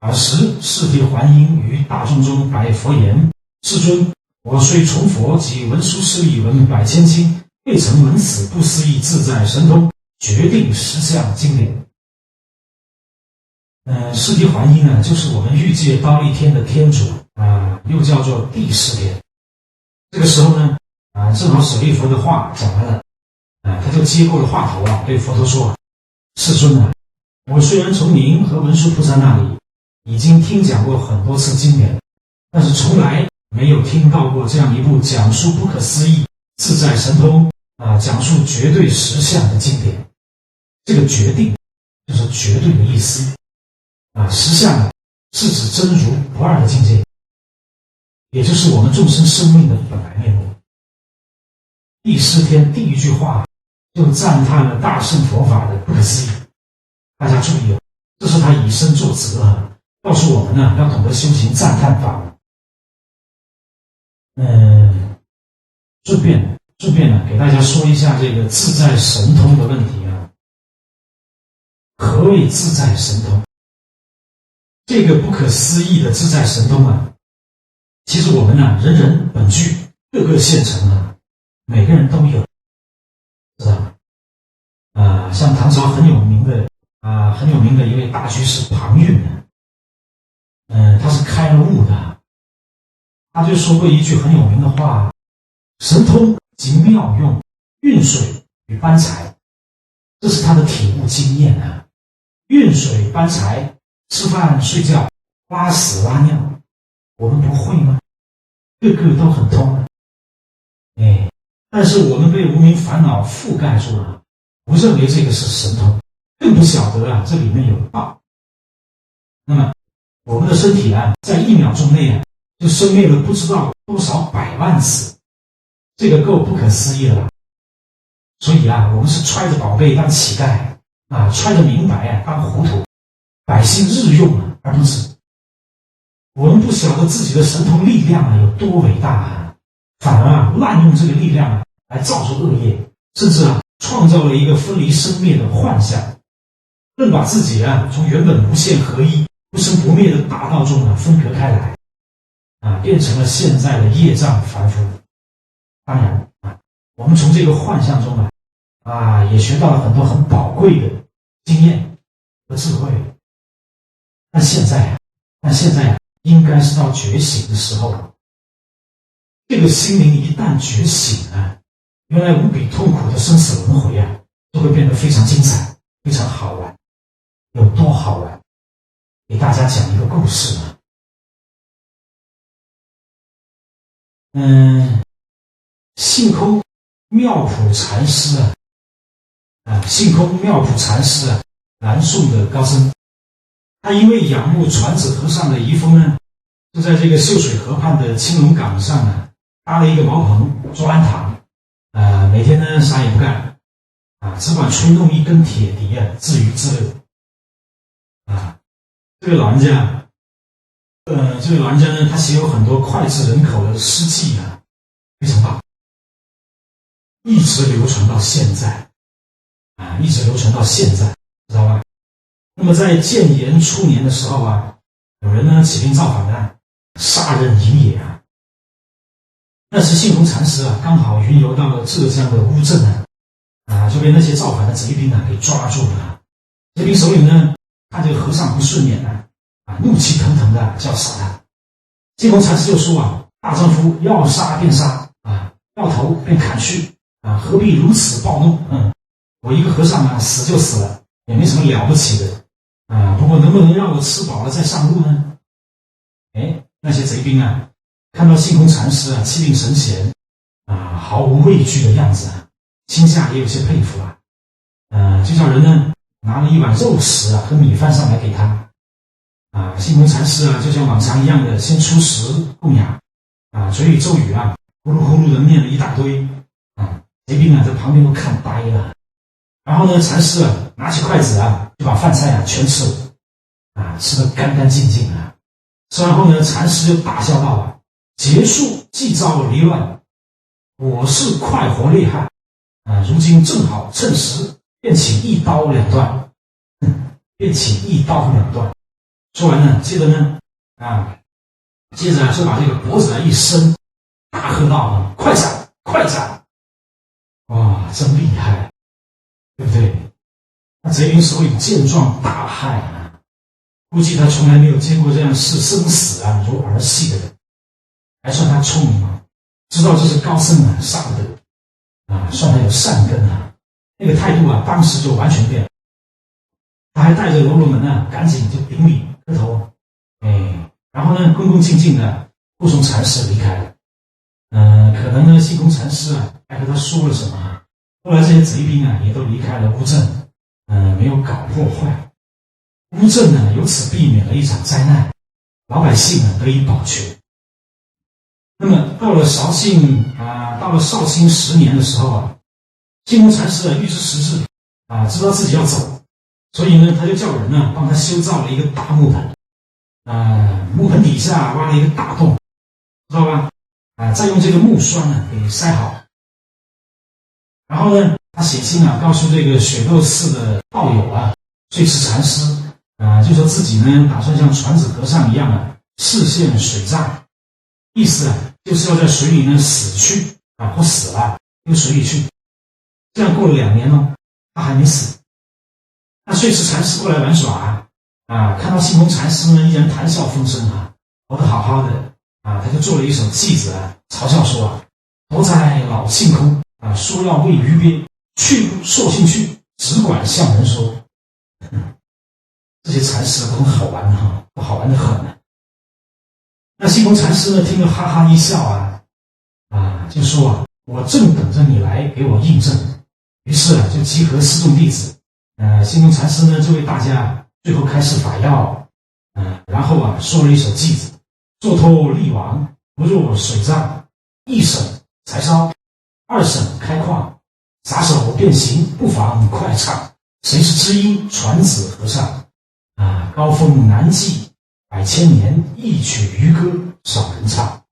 尔时释提桓因于大众中白佛言：世尊，我虽崇佛及文殊师利文百千经，未曾闻此不思议自在神通决定实相经典。释提桓因呢，就是我们欲界忉利天的天主又叫做第四天。这个时候呢，正好舍利弗的话讲完了，他就接过了话头对佛陀说：世尊我虽然从您和文殊菩萨那里已经听讲过很多次经典，但是从来没有听到过这样一部讲述不可思议自在神通讲述绝对实相的经典。这个决定就是绝对的意思实相是指真如不二的境界，也就是我们众生生命的本来面目。第四天第一句话就赞叹了大乘佛法的不可思议。大家注意这是他以身作则告诉我们要懂得修行赞叹法。顺便给大家说一下这个自在神通的问题何谓自在神通？这个不可思议的自在神通其实我们人人本具，个个现成每个人都有，知道吗？像唐朝很有名的一位大居士庞蕴他是开了悟的，他就说过一句很有名的话：神通即妙用，运水与搬柴。这是他的体悟经验运水搬柴，吃饭睡觉，拉屎拉尿，我们不会吗？个个都很通但是我们被无明烦恼覆盖住了，不认为这个是神通，更不晓得这里面有道。那么我们的身体在1秒钟内就生灭了不知道多少百万次，这个够不可思议了吧？所以我们是揣着宝贝当乞丐揣着明白当糊涂，百姓日用而不知。我们不晓得自己的神通力量有多伟大反而滥用这个力量来造作恶业，甚至创造了一个分离生灭的幻象，更把自己从原本无限合一不生不灭的大道中分隔开来变成了现在的业障凡夫。当然我们从这个幻象中也学到了很多很宝贵的经验和智慧。但现在应该是到觉醒的时候。这个心灵一旦觉醒原来无比痛苦的生死轮回就会变得非常精彩，非常好玩。有多好玩？给大家讲一个故事性空妙普禅师性空妙普禅师南宋的高僧，他因为仰慕传子和尚的遗风就在这个秀水河畔的青龙岗上搭了一个茅棚做庵堂每天啥也不干只管吹弄一根铁笛自娱自乐这位老人家他写有很多脍炙人口的诗记非常棒，一直流传到现在知道吧？那么在建炎初年的时候有人起兵造反杀人营野那时性空禅师刚好云游到了浙江的乌镇就被那些造反的贼兵给抓住了。贼兵首领看这个和尚不顺眼怒气腾腾的就要杀他。性空禅师就说大丈夫要杀便杀要头便砍去何必如此暴怒？我一个和尚死就死了，也没什么了不起的不过能不能让我吃饱了再上路呢？那些贼兵看到性空禅师气定神闲毫无畏惧的样子心下也有些佩服就叫人拿了一碗肉食和米饭上来给他性空禅师就像往常一样的先出食供养嘴里咒语呼噜呼噜的念了一大堆贼兵在旁边都看呆了。然后禅师拿起筷子就把饭菜全吃了吃得干干净净吃完后禅师就大笑道结束既遭离乱，我是快活厉害如今正好趁时便请一刀两断说完呢，接着呢，接着就把这个脖子一伸，大喝道：快斩，快斩！哇，真厉害，对不对？那贼云手里见状大骇啊，估计他从来没有见过这样视生死如儿戏的人，还算他聪明吗？知道这是高僧杀不得算他有善根那个态度当时就完全变了。他还带着罗罗门赶紧就顶礼磕头，然后呢，恭恭敬敬的护送禅师离开了。可能呢，性空禅师还和他说了什么。后来这些贼兵也都离开了乌镇，没有搞破坏。乌镇呢，由此避免了一场灾难，老百姓得以保全。那么到了绍兴10年的时候性空禅师预知时至知道自己要走，所以呢，他就叫人帮他修造了一个大木盆，木盆底下挖了一个大洞，知道吧？再用这个木栓给塞好。然后呢，他写信告诉这个雪窦寺的道友岁持禅师就说自己呢打算像传子和尚一样示现水葬，意思就是要在水里呢死去或死了丢水里去。这样过了2年他还没死。那岁持禅师过来玩耍看到性空禅师呢依然谈笑风生活得好好的他就做了一首偈子嘲笑说佛在老性空说要喂鱼鳖，去不说兴趣，只管向人说。这些禅师都很好玩都好玩的很那性空禅师呢听了哈哈一笑就说我正等着你来给我印证。于是就集合四众弟子，性空禅师呢就为大家最后开示法要，然后说了一首偈子：坐脱力王，不若水藏，一省柴烧，2省开矿，撒手变形，不妨快唱。谁是知音？传子和尚高峰难记，100千年，一曲渔歌少人唱。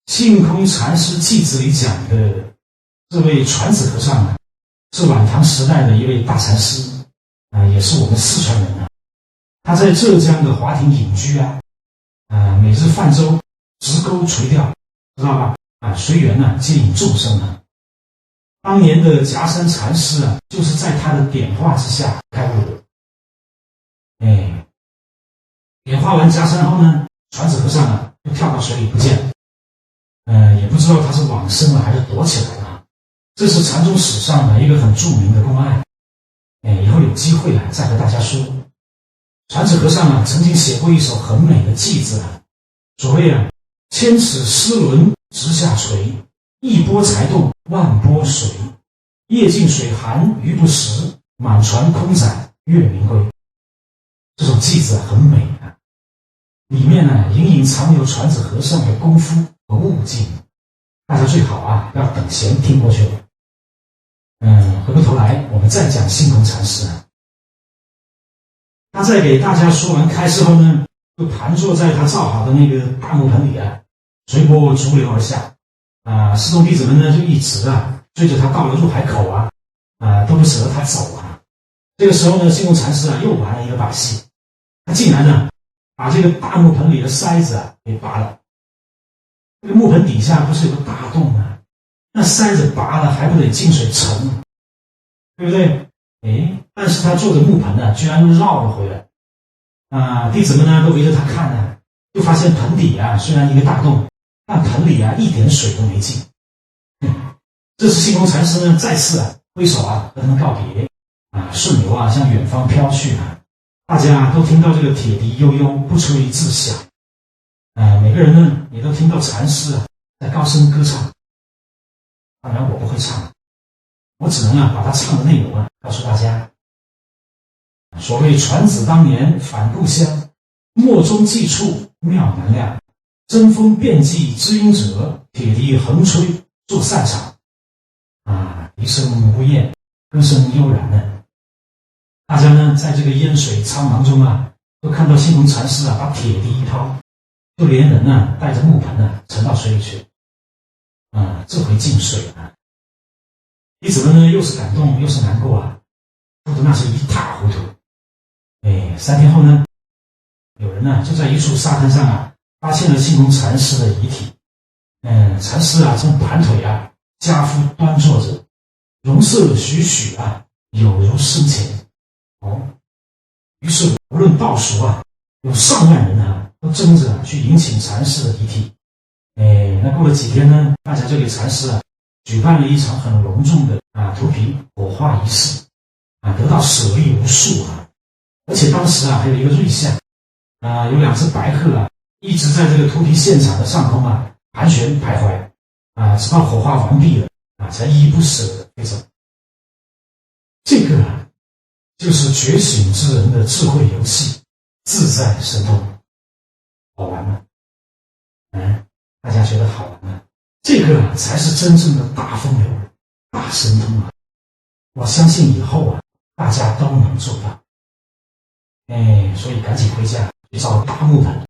性空禅师偈子里讲的这位传子和尚是晚唐时代的一位大禅师也是我们四川人他在浙江的华亭隐居每日泛舟，直钩垂钓，知道吧？随缘接引众生当年的夹山禅师就是在他的点化之下开悟的。点化完夹山后呢，传子和尚就跳到水里不见了，也不知道他是往生了还是躲起来了。这是禅宗史上的一个很著名的公案，以后有机会再和大家说。传子和尚曾经写过一首很美的偈子所谓千尺丝纶直下垂，一波才动万波水，夜静水寒鱼不食，满船空载月明归。这首偈子很美里面隐隐藏有传子和尚的功夫和悟境，大家最好不要等闲听过去了。回过头来我们再讲性空禅师他在给大家说完开示后呢，就盘坐在他造好的那个大木盆里随波逐流而下四众弟子们呢就一直追着他到了入海口都不舍得他走这个时候呢，性空禅师又玩了一个把戏，他竟然把这个大木盆里的塞子给拔了。这个木盆底下不是有个大洞那塞子拔了还不得进水沉，对不对？但是他坐着木盆居然又绕了回来弟子们都围着他看就发现盆底虽然一个大洞，但盆里一点水都没进。这时性空禅师呢再次挥手和他们告别顺流向远方飘去大家都听到这个铁笛悠悠不吹自响每个人呢也都听到禅师在高声歌唱。当然我不会唱，我只能把他唱的内容告诉大家。所谓传子当年返故乡，墨中寄处妙难量，针锋辩技知音者，铁笛横吹作散场笛声无厌，歌声悠然大家呢在这个烟水苍茫中都看到性空禅师把铁笛一抛，就连人带着木盆沉到水里去这回进水弟子们呢又是感动又是难过哭得那是一塌糊涂。3天后呢，有人呢就在一处沙滩上发现了净空禅师的遗体。禅师正盘腿家夫端坐着，容色栩栩有如生前。于是无论报熟有上万人都争着去迎请禅师的遗体。那过了几天呢，大家就给禅师举办了一场很隆重的涂皮火化仪式得到舍利无数而且当时还有一个瑞相有2只白鹤一直在这个涂皮现场的上空盘旋徘徊直到火化完毕了才依依不舍的飞走。这个就是觉醒之人的智慧游戏，自在神通。好玩吗？大家觉得好玩吗？这个才是真正的大风流、大神通我相信以后大家都能做到。所以赶紧回家去找大木盆。